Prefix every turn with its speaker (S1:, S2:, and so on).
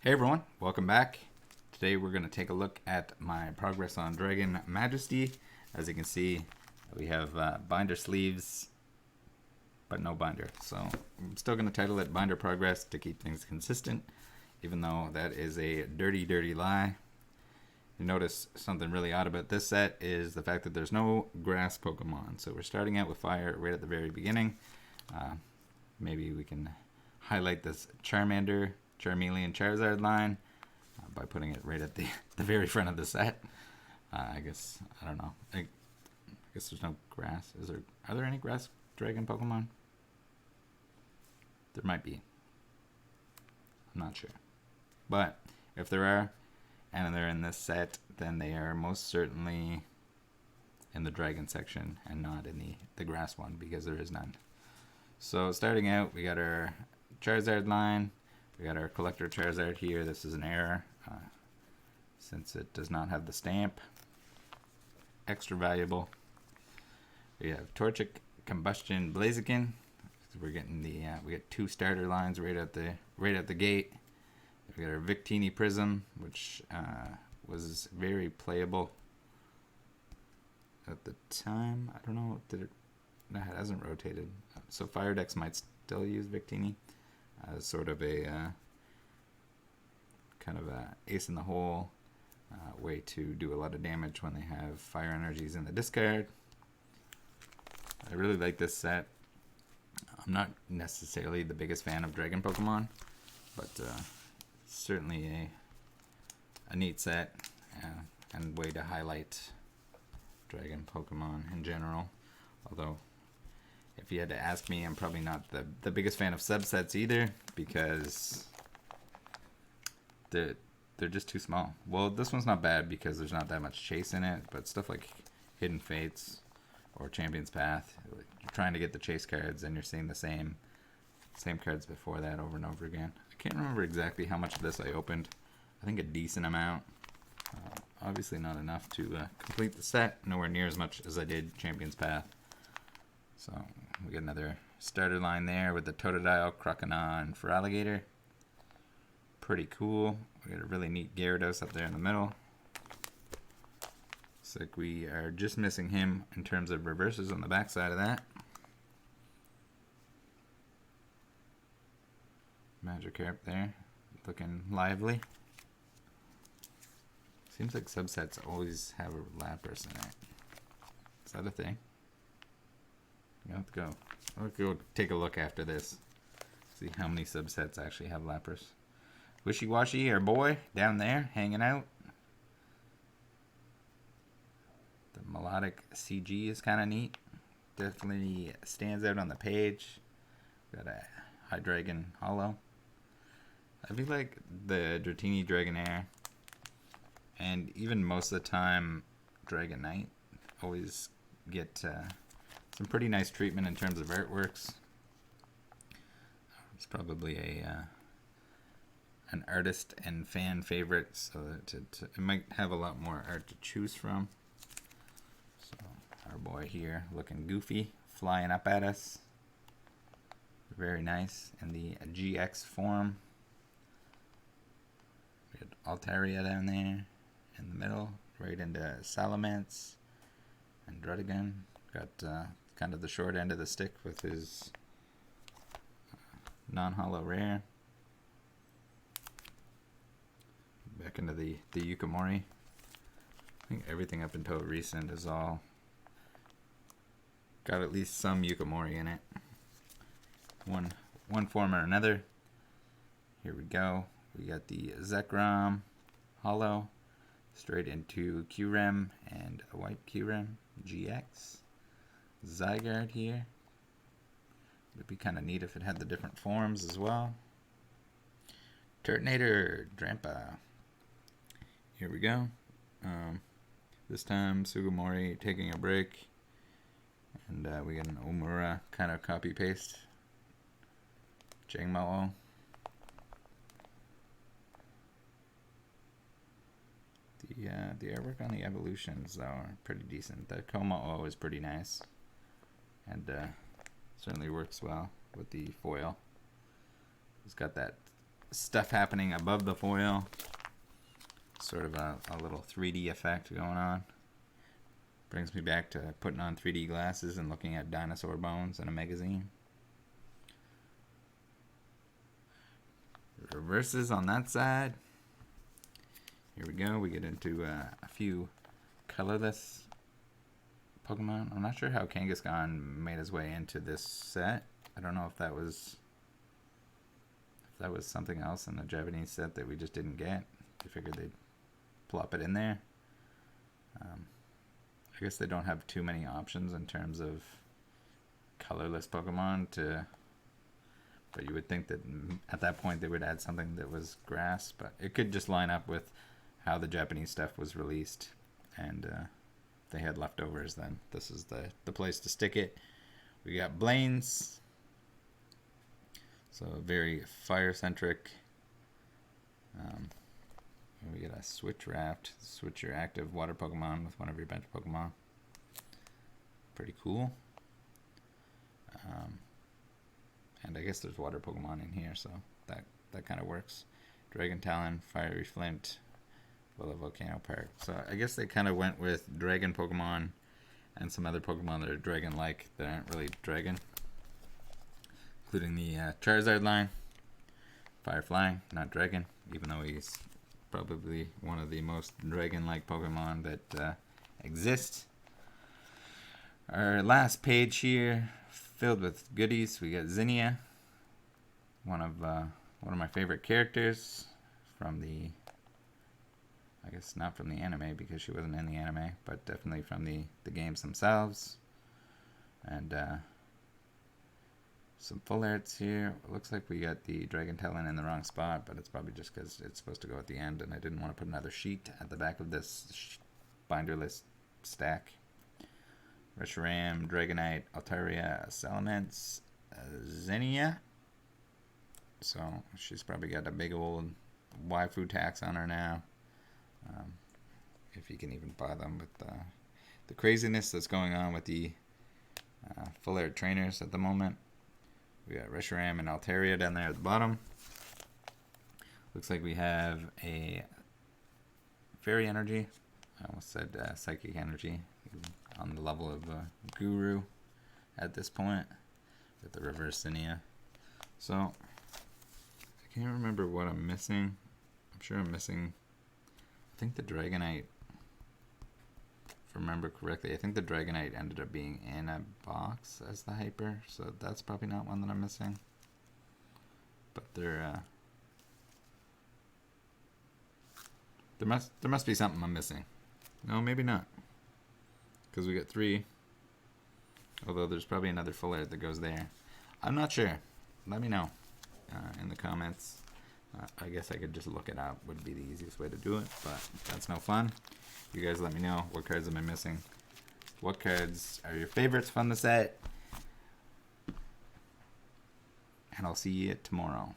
S1: Hey everyone, welcome back. Today we're going to take a look at my progress on Dragon Majesty. As you can see, we have binder sleeves, but no binder. So I'm still going to title it Binder Progress to keep things consistent, even though that is a dirty, dirty lie. You notice something really odd about this set is the fact that there's no grass Pokemon. So we're starting out with fire right at the very beginning. Maybe we can highlight this Charmander, Charmeleon, Charizard line by putting it right at the very front of the set. I guess, I don't know. I guess there's no grass. Are there any grass dragon Pokemon? There might be. I'm not sure. But if there are, and they're in this set, then they are most certainly in the dragon section and not in the grass one, because there is none. So starting out, we got our Charizard line. We got our collector Charizard here. This is an error since it does not have the stamp. Extra valuable. We have Torchic, Combustion, Blaziken. We're getting we get two starter lines right at the gate. We got our Victini Prism, which was very playable at the time. I don't know, no, it hasn't rotated. So Fire decks might still use Victini as sort of a kind of a ace in the hole way to do a lot of damage when they have fire energies in the discard. I really like this set. I'm not necessarily the biggest fan of Dragon Pokemon, but certainly a neat set and way to highlight Dragon Pokemon in general. Although, if you had to ask me, I'm probably not the biggest fan of subsets either, because they're just too small. Well, this one's not bad because there's not that much chase in it, but stuff like Hidden Fates or Champion's Path, you're trying to get the chase cards and you're seeing the same cards before that over and over again. I can't remember exactly how much of this I opened. I think a decent amount. Obviously not enough to complete the set, nowhere near as much as I did Champion's Path. So we got another starter line there with the Totodile, Croconaw, and Feraligatr. Pretty cool. We got a really neat Gyarados up there in the middle. Looks like we are just missing him in terms of reverses on the back side of that. Magikarp there, looking lively. Seems like subsets always have a Lapras in it. Is that a thing? Let's go. Let's go take a look after this. See how many subsets actually have Lapras. Wishy-Washy, our boy, down there, hanging out. The melodic CG is kind of neat. Definitely stands out on the page. Got a Hydreigon Hollow. I feel like the Dratini Dragonair and even most of the time Dragonite always get some pretty nice treatment in terms of artworks. It's probably an artist and fan favorite, so that it might have a lot more art to choose from. So our boy here looking goofy, flying up at us. Very nice in the GX form. We had Altaria down there in the middle, right into Salamence and Druddigon. Got kind of the short end of the stick with his non-hollow rare. Back into the Yukimori. I think everything up until recent is all got at least some Yukimori in it. One form or another. Here we go. We got the Zekrom Hollow straight into Qrem and a white Qrem GX. Zygarde here. Would be kind of neat if it had the different forms as well. Turtonator Drampa. Here we go. This time Sugimori taking a break, and we get an Omura kind of copy paste. Jangmo-o. The artwork on the evolutions though are pretty decent. The Kommo-o is pretty nice, and certainly works well with the foil. It's got that stuff happening above the foil. Sort of a little 3D effect going on. Brings me back to putting on 3D glasses and looking at dinosaur bones in a magazine. Reverses on that side. Here we go. We get into a few colorless Pokemon. I'm not sure how Kangaskhan made his way into this set. I don't know if that was something else in the Japanese set that we just didn't get. I figured they'd plop it in there. I guess they don't have too many options in terms of colorless Pokemon but you would think that at that point they would add something that was grass, but it could just line up with how the Japanese stuff was released, and if they had leftovers, then this is the place to stick it. We got Blaine's, so very fire-centric. We get a Switch Raft. Switch your active water Pokemon with one of your bench Pokemon. Pretty cool. And I guess there's water Pokemon in here, so that kind of works. Dragon Talon, Fiery Flint, Willow Volcano Park. So I guess they kind of went with dragon Pokemon and some other Pokemon that are dragon-like that aren't really dragon. Including the Charizard line. Fire Flying, not dragon, even though he's probably one of the most dragon-like Pokemon that exist. Our last page here, filled with goodies. We got Zinnia, one of my favorite characters from the, I guess not from the anime because she wasn't in the anime, but definitely from the games themselves. And some full arts here. It looks like we got the Dragon Talon in the wrong spot, but it's probably just because it's supposed to go at the end, and I didn't want to put another sheet at the back of this binderless stack. Reshiram, Dragonite, Altaria, Salamence, Zinnia. So she's probably got a big old waifu tax on her now. If you can even buy them with the craziness that's going on with the full art trainers at the moment. We got Reshiram and Altaria down there at the bottom. Looks like we have a Fairy Energy. I almost said Psychic Energy. On the level of Guru at this point. With the reverse Zinnia. So, I can't remember what I'm missing. I'm sure I'm missing, I think the Dragonite. If I remember correctly, I think the Dragonite ended up being in a box as the Hyper, so that's probably not one that I'm missing. But there must be something I'm missing. No, maybe not. Because we got 3. Although there's probably another full art that goes there. I'm not sure. Let me know in the comments. I guess I could just look it up. Would be the easiest way to do it. But that's no fun. You guys let me know what cards am I missing. What cards are your favorites from the set. And I'll see you tomorrow.